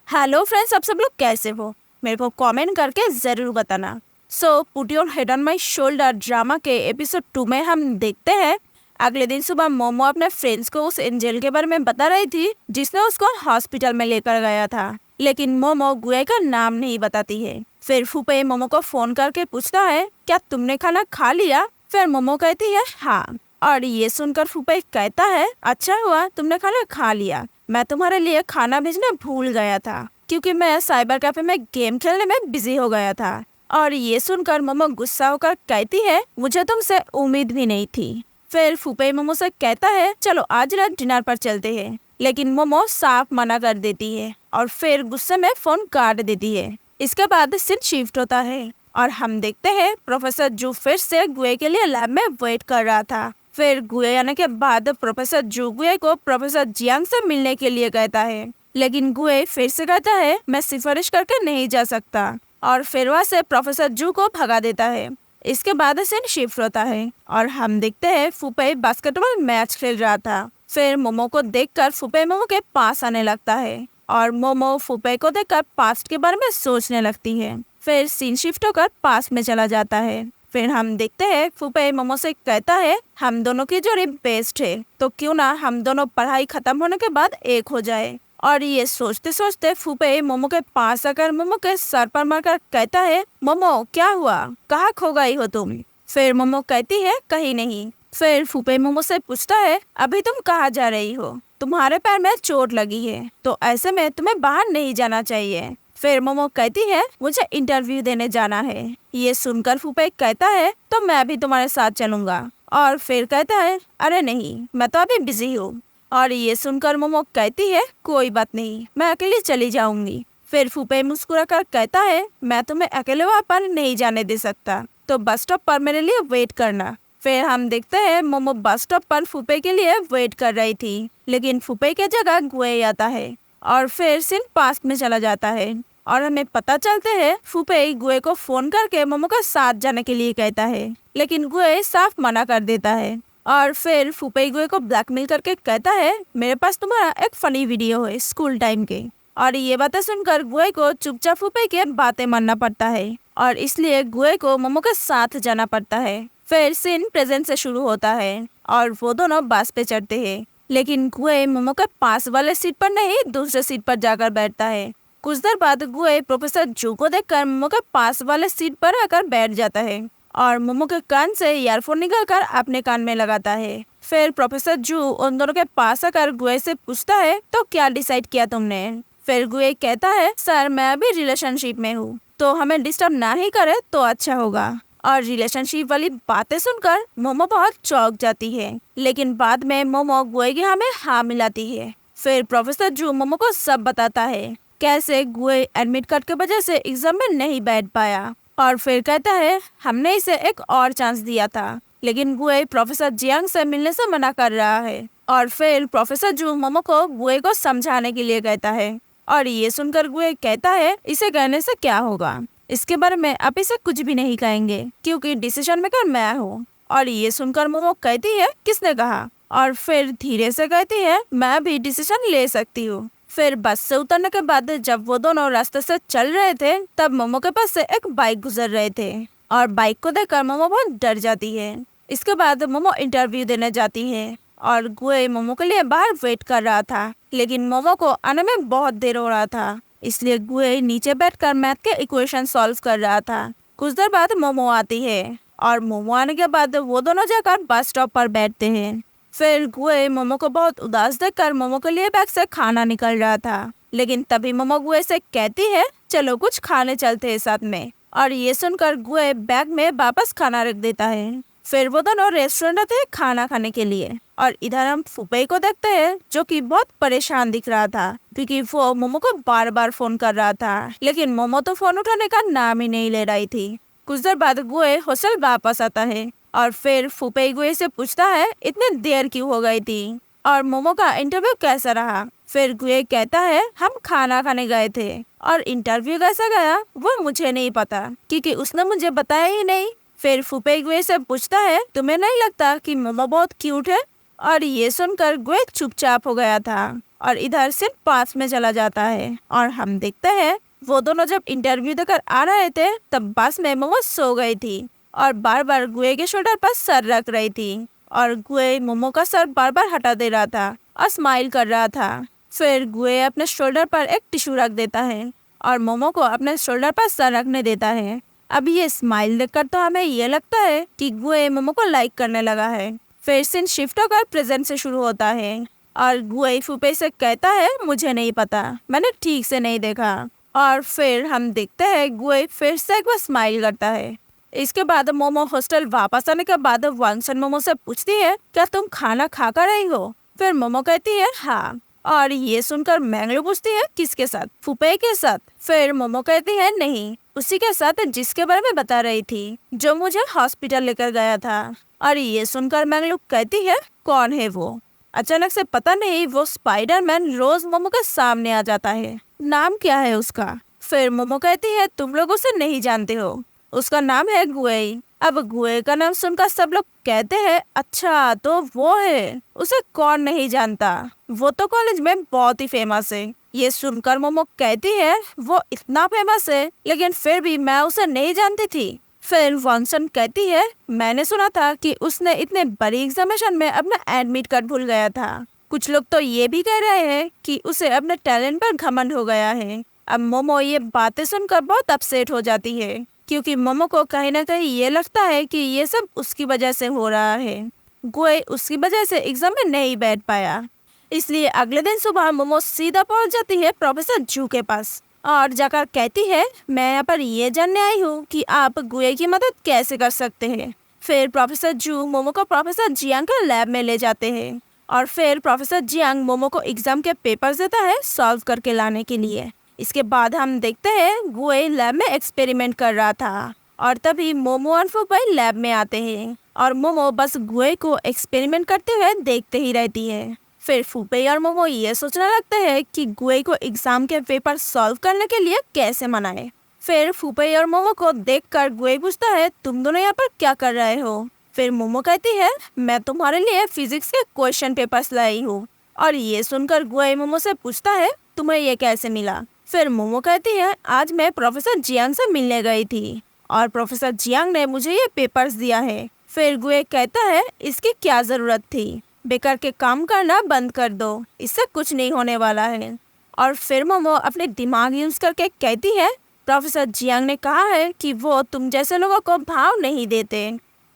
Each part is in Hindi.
हेलो फ्रेंड्स, आप सब लोग कैसे हो? मेरे को कमेंट करके ज़रूर बताना। So put your head on my shoulder drama के एपिसोड 2 में हम देखते हैं अगले दिन सुबह मोमो अपने फ्रेंड्स को उस एंजल के बारे में बता रही थी जिसने उसको हॉस्पिटल में लेकर गया था। लेकिन मोमो गुए का नाम नहीं बताती है। फिर फूफे मोमो को फोन करके पूछता है, क्या तुमने खाना खा लिया? फिर मोमो कहती है हाँ। और ये सुनकर फूफे कहता है, अच्छा हुआ तुमने खाना खा लिया। मैं तुम्हारे लिए खाना भेजना भूल गया था क्योंकि मैं साइबर कैफे में गेम खेलने में बिजी हो गया था। और ये सुनकर मोमो गुस्सा होकर कहती है, मुझे तुमसे उम्मीद भी नहीं थी। फिर फूफे मोमो से कहता है, चलो आज रात डिनर पर चलते हैं। लेकिन मोमो साफ मना कर देती है और फिर गुस्से में फोन काट देती है। इसके बाद सीन शिफ्ट होता है और हम देखते हैं प्रोफेसर जू फिर से गुए के लिए लैब में वेट कर रहा था। फिर गुए आने के बाद प्रोफेसर जू गुए को प्रोफेसर जियांग से मिलने के लिए कहता है। लेकिन गुए फिर से कहता है, मैं सिफारिश करके नहीं जा सकता। और फिर वहाँ से प्रोफेसर जू को भगा देता है। इसके बाद सीन शिफ्ट होता है और हम देखते हैं फूफे बास्केटबॉल मैच खेल रहा था। फिर मोमो को देखकर फूफे मोमो के पास आने लगता है और मोमो फूफे को देखकर पास्ट के बारे में सोचने लगती है। फिर सीन शिफ्ट होकर पास में चला जाता है। फिर हम देखते हैं फूफे मोमो से कहता है, हम दोनों की जोड़ी बेस्ट है, तो क्यों ना हम दोनों पढ़ाई खत्म होने के बाद एक हो जाए। और ये सोचते सोचते फूफे मोमो के पास आकर मोमो के सर पर मारकर कहता है, मोमो क्या हुआ, कहाँ खो गई हो तुम? फिर मोमो कहती है, कहीं नहीं। फिर फूफे मोमो से पूछता है, अभी तुम कहाँ जा रही हो? तुम्हारे पैर में चोट लगी है तो ऐसे में तुम्हें बाहर नहीं जाना चाहिए। फिर मोमो कहती है, मुझे इंटरव्यू देने जाना है। ये सुनकर फूफे कहता है, तो मैं भी तुम्हारे साथ चलूंगा। और फिर कहता है, अरे नहीं, मैं तो अभी बिजी हूँ। और ये सुनकर मोमो कहती है, कोई बात नहीं, मैं अकेली चली जाऊंगी। फिर फूफे मुस्कुराकर कहता है, मैं तुम्हें अकेले वहाँ पर नहीं जाने दे सकता, तो बस स्टॉप पर मेरे लिए वेट करना। फिर हम देखते हैं मोमो बस स्टॉप पर फूफे के लिए वेट कर रही थी, लेकिन फूफे की जगह गुए आता है। और फिर सीन पास्ट में चला जाता है और हमें पता चलते है फूफे गुए को फोन करके मोमो का साथ जाने के लिए कहता है, लेकिन गुए साफ मना कर देता है। और फिर फूफे गुए को ब्लैकमेल करके कहता है, मेरे पास तुम्हारा एक फनी वीडियो है स्कूल टाइम के। और ये बातें सुनकर गुए को चुपचाप फूफे के बातें मानना पड़ता है और इसलिए गुए को मोमो के साथ जाना पड़ता है। फिर सीन प्रेजेंट से शुरू होता है और वो दोनों बस पे चढ़ते हैं, लेकिन गुए मोमो के पास वाले सीट पर नहीं दूसरे सीट पर जाकर बैठता है। कुछ देर बाद गुए प्रोफेसर जू को देखकर मोमो के पास वाले सीट पर आकर बैठ जाता है और मोमो के कान से ईयरफोन निकालकर अपने कान में लगाता है। फिर प्रोफेसर जू उन दोनों के पास आकर गुए से पूछता है, तो क्या डिसाइड किया तुमने? फिर गुए कहता है, सर मैं अभी रिलेशनशिप में हूँ, तो हमें डिस्टर्ब ना ही करे तो अच्छा होगा। और रिलेशनशिप वाली बातें सुनकर मोमो बहुत चौंक जाती है, लेकिन बाद में मोमो गुए की हमें हाँ मिलाती है। फिर प्रोफेसर जू मोमो को सब बताता है कैसे गुए एडमिट कार्ड की वजह से एग्जाम में नहीं बैठ पाया। और फिर कहता है, हमने इसे एक और चांस दिया था, लेकिन गुए प्रोफेसर जियांग से मिलने से मना कर रहा है। और फिर प्रोफेसर जू मोमो को गुए को समझाने के लिए कहता है और ये सुनकर गुए कहता है, इसे कहने से क्या होगा, इसके बारे में आप इसे कुछ भी नहीं कहेंगे क्योंकि डिसीजन मेकर मैं हूँ। और ये सुनकर मोमो कहती है, किसने कहा? और फिर धीरे से कहती है, मैं भी डिसीजन ले सकती हूँ। फिर बस से उतरने के बाद जब वो दोनों रास्ते से चल रहे थे तब मोमो के पास से एक बाइक गुजर रहे थे और बाइक को देखकर मोमो बहुत डर जाती है। इसके बाद मोमो इंटरव्यू देने जाती है और गुए मोमो के लिए बाहर वेट कर रहा था, लेकिन मोमो को आने में बहुत देर हो रहा था, इसलिए गुए नीचे बैठकर मैथ के इक्वेशन सॉल्व कर रहा था। कुछ देर बाद मोमो आती है और मोमो आने के बाद वो दोनों जाकर बस स्टॉप पर बैठते हैं। फिर गुए मोमो को बहुत उदास देखकर मोमो के लिए बैग से खाना निकल रहा था, लेकिन तभी मोमो गुए से कहती है, चलो कुछ खाने चलते हैं साथ में। और ये सुनकर गुए बैग में वापस खाना रख देता है। फिर वो दोनों रेस्टोरेंट थे खाना खाने के लिए और इधर हम फूफे को देखते हैं जो कि बहुत परेशान दिख रहा था क्योंकि वो मोमो को बार बार फोन कर रहा था, लेकिन मोमो तो फोन उठाने का नाम ही नहीं ले रही थी। कुछ देर बाद गुए हॉस्टल वापस आता है और फिर फूफे गुए से पूछता है, इतने देर क्यों हो गई थी और मोमो का इंटरव्यू कैसा रहा? फिर गुए कहता है, हम खाना खाने गए थे और इंटरव्यू कैसा गया वो मुझे नहीं पता क्योंकि उसने मुझे बताया ही नहीं। फिर फूफे गुए से पूछता है, तुम्हें नहीं लगता कि मोमो बहुत क्यूट है? और ये सुनकर गुए चुपचाप हो गया था और इधर सिर्फ 5 में चला जाता है और हम देखते हैं वो दोनों जब इंटरव्यू देकर आ रहे थे तब बस में मोमो सो गई थी और बार बार गुए के शोल्डर पर सर रख रही थी और गुए मोमो का सर बार बार हटा दे रहा था और स्माइल कर रहा था। फिर गुए अपने शोल्डर पर एक टिश्यू रख देता है और मोमो को अपने शोल्डर पर सर रखने देता है। अब ये स्माइल देखकर तो हमें ये लगता है कि गुए मोमो को लाइक करने लगा है। फिर सीन शिफ्ट होकर प्रेजेंट से शुरू होता है और गुए फूफे से कहता है मुझे नहीं पता, मैंने ठीक से नहीं देखा। और फिर हम देखते हैं गुए फिर से एक बार स्माइल करता है। इसके बाद मोमो हॉस्टल वापस आने के बाद वांगसन मोमो से पूछती है क्या तुम खाना खा कर रही हो। फिर मोमो कहती है हाँ। और ये सुनकर मैंगलू पूछती है किसके साथ, फूफे के साथ। फिर मोमो कहती है नहीं, उसी के साथ जिसके बारे में बता रही थी, जो मुझे हॉस्पिटल लेकर गया था। और ये सुनकर मैंगलू कहती है कौन है वो। अचानक से पता नहीं वो स्पाइडरमैन रोज मोमो के सामने आ जाता है। नाम क्या है उसका। फिर मोमो कहती है तुम लोग उसे नहीं जानते हो, उसका नाम है गुए। अब गुए का नाम सुनकर सब लोग कहते हैं अच्छा तो वो है, उसे कौन नहीं जानता, वो तो कॉलेज में बहुत ही फेमस है। ये सुनकर मोमो कहती है वो इतना फेमस है लेकिन फिर भी मैं उसे नहीं जानती थी। फिर वांगसन कहती है मैंने सुना था कि उसने इतने बड़ी एग्जामिनेशन में अपना एडमिट कार्ड भूल गया था। कुछ लोग तो ये भी कह रहे हैं कि उसे अपने टैलेंट पर घमंड हो गया है। अब मोमो ये बातें सुनकर बहुत अपसेट हो जाती है क्योंकि मोमो को कहीं ना कहीं ये लगता है कि ये सब उसकी वजह से हो रहा है। गुए उसकी वजह से एग्जाम में नहीं बैठ पाया, इसलिए अगले दिन सुबह मोमो सीधा पहुंच जाती है प्रोफेसर जू के पास और जाकर कहती है मैं यहाँ पर ये जानने आई हूँ कि आप गुए की मदद कैसे कर सकते हैं। फिर प्रोफेसर जू मोमो को प्रोफेसर जियांग के लैब में ले जाते हैं और फिर प्रोफेसर जियांग मोमो को एग्जाम के पेपर्स देता है सॉल्व करके लाने के लिए। इसके बाद हम देखते हैं गुए लैब में एक्सपेरिमेंट कर रहा था और तभी मोमो और फूफे लैब में आते हैं और मोमो बस गुए को एक्सपेरिमेंट करते हुए देखते ही रहती है। फिर फूफे और मोमो ये सोचने लगते हैं कि गुए को एग्जाम के पेपर सॉल्व करने के लिए कैसे मनाए। फिर फूफे और मोमो को देखकर गुए पूछता है तुम दोनों यहाँ पर क्या कर रहे हो। फिर मोमो कहती है मैं तुम्हारे लिए फिजिक्स के क्वेश्चन पेपर्स लाई हूँ। और ये सुनकर गुए मोमो से पूछता है तुम्हें ये कैसे मिला। फिर मोमो कहती है आज मैं प्रोफेसर जियांग से मिलने गई थी और प्रोफेसर जियांग ने मुझे ये पेपर्स दिया है। फिर गुए कहता है इसकी क्या जरूरत थी, बेकार के काम करना बंद कर दो, इससे कुछ नहीं होने वाला है। और फिर मोमो अपने दिमाग यूज करके कहती है प्रोफेसर जियांग ने कहा है कि वो तुम जैसे लोगों को भाव नहीं देते।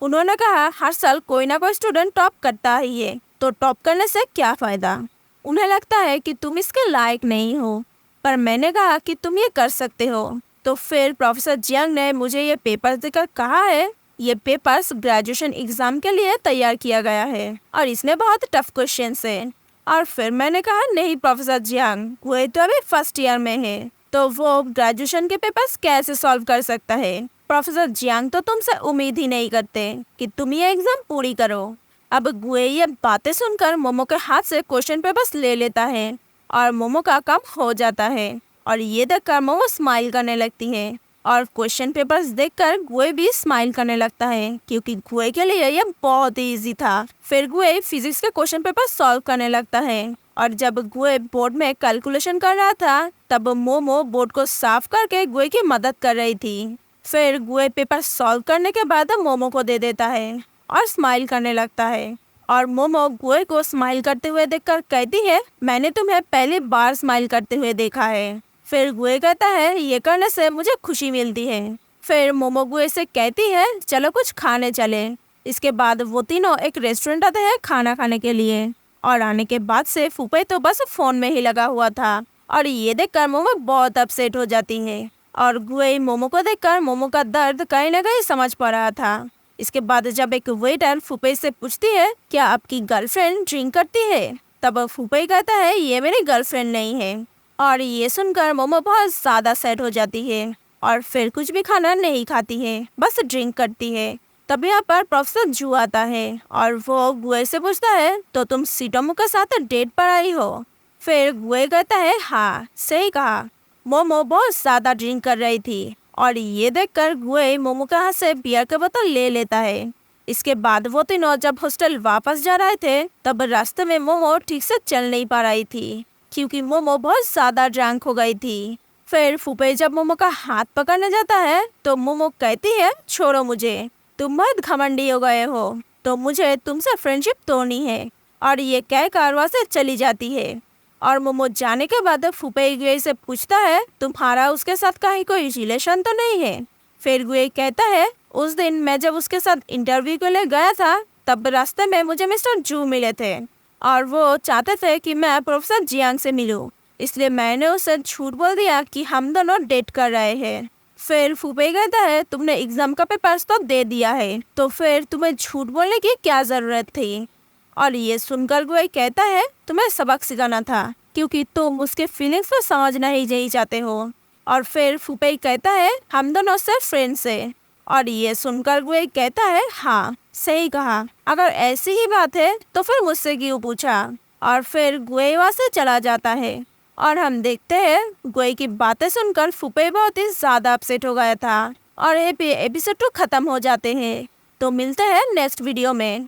उन्होंने कहा हर साल कोई ना कोई स्टूडेंट टॉप करता ही है, तो टॉप करने से क्या फायदा। उन्हें लगता है कि तुम इसके लायक नहीं हो, पर मैंने कहा कि तुम ये कर सकते हो। तो फिर प्रोफेसर जियांग ने मुझे ये पेपर्स देकर कहा है ये पेपर्स ग्रेजुएशन एग्जाम के लिए तैयार किया गया है और इसमें बहुत टफ क्वेश्चंस है। और फिर मैंने कहा नहीं प्रोफेसर जियांग, वो तो अभी फर्स्ट ईयर में है, तो वो ग्रेजुएशन के पेपर्स कैसे सॉल्व कर सकता है। प्रोफेसर जियांग तो तुमसे उम्मीद ही नहीं करते कि तुम ये एग्जाम पूरी करो। अब गुए ये बातें सुनकर मोमो के हाथ से क्वेश्चन पेपर्स ले लेता है और मोमो का काम हो जाता है और ये देखकर मोमो स्माइल करने लगती है और क्वेश्चन पेपर्स देखकर गुए भी स्माइल करने लगता है क्योंकि गुए के लिए ये बहुत ही इजी था। फिर गुए फिजिक्स के क्वेश्चन पेपर सॉल्व करने लगता है और जब गुए बोर्ड में कैलकुलेशन कर रहा था तब मोमो बोर्ड को साफ करके गुए की मदद कर रही थी। फिर गुए पेपर सॉल्व करने के बाद मोमो को दे देता है और स्माइल करने लगता है और मोमो गुए को स्माइल करते हुए देखकर कहती है मैंने तुम्हें पहली बार स्माइल करते हुए देखा है। फिर गुए कहता है ये करने से मुझे खुशी मिलती है। फिर मोमो गुए से कहती है चलो कुछ खाने चले। इसके बाद वो तीनों एक रेस्टोरेंट आते हैं खाना खाने के लिए और आने के बाद से फूफे तो बस फोन में ही लगा हुआ था और ये देखकर मोमो बहुत अपसेट हो जाती है और गुए मोमो को देखकर मोमो का दर्द कहीं ना कहीं समझ पा रहा था। इसके बाद जब एक वेटर फूफे से पूछती है क्या आपकी गर्लफ्रेंड ड्रिंक करती है, तब फूफे कहता है ये मेरी गर्लफ्रेंड नहीं है। और ये सुनकर मोमो बहुत ज़्यादा सैड हो जाती है और फिर कुछ भी खाना नहीं खाती है, बस ड्रिंक करती है। तब यहाँ पर प्रोफेसर जू आता है और वो गुए से पूछता है तो तुम सीटोमो के साथ डेट पर आई हो। फिर गुए कहता है हाँ सही कहा, मोमो बहुत ज़्यादा ड्रिंक कर रही थी। और ये देखकर गुए मोमो के हाथ से बियर का बोतल ले लेता है। इसके बाद वो तीनों जब हॉस्टल वापस जा रहे थे तब रास्ते में मोमो ठीक से चल नहीं पा रही थी क्योंकि मोमो बहुत ज्यादा ड्रंक हो गई थी। फिर फुपे जब मोमो का हाथ पकड़ने जाता है तो मोमो कहती है, छोड़ो मुझे, तुम बहुत घमंडी हो गए हो, तो मुझे तुमसे फ्रेंडशिप तोड़नी है। और ये कहकर वहाँ से चली जाती है। और मोमो जाने के बाद फुपे गुए से पूछता है, तुम्हारा उसके साथ कहीं कोई रिलेशन तो नहीं है। फिर गुए कहता है, उस दिन मैं जब उसके साथ इंटरव्यू के लिए गया था तब रास्ते में मुझे मिस्टर जू मिले थे और वो चाहते थे कि मैं प्रोफेसर जियांग से मिलूं, इसलिए मैंने उसे झूठ बोल दिया कि हम दोनों डेट कर रहे हैं। फिर फुपे कहता है, तुमने एग्जाम का पेपर्स तो दे दिया है, तो फिर तुम्हें झूठ बोलने की क्या जरूरत थी। और ये सुनकर गुए कहता है, तुम्हें सबक सिखाना था क्योंकि तुम उसके फीलिंग्स को समझना ही नहीं चाहते हो। और फिर फुपे कहता है, हम दोनों सिर्फ फ्रेंड्स हैं। और ये सुनकर गुए कहता है, हाँ सही कहा, अगर ऐसी ही बात है तो फिर मुझसे क्यों पूछा। और फिर गुए वहाँ से चला जाता है। और हम देखते हैं गुए की बातें सुनकर फुपे बहुत ही ज्यादा अपसेट हो गया था और एपिसोड 2 खत्म हो जाते हैं। तो मिलते हैं नेक्स्ट वीडियो में।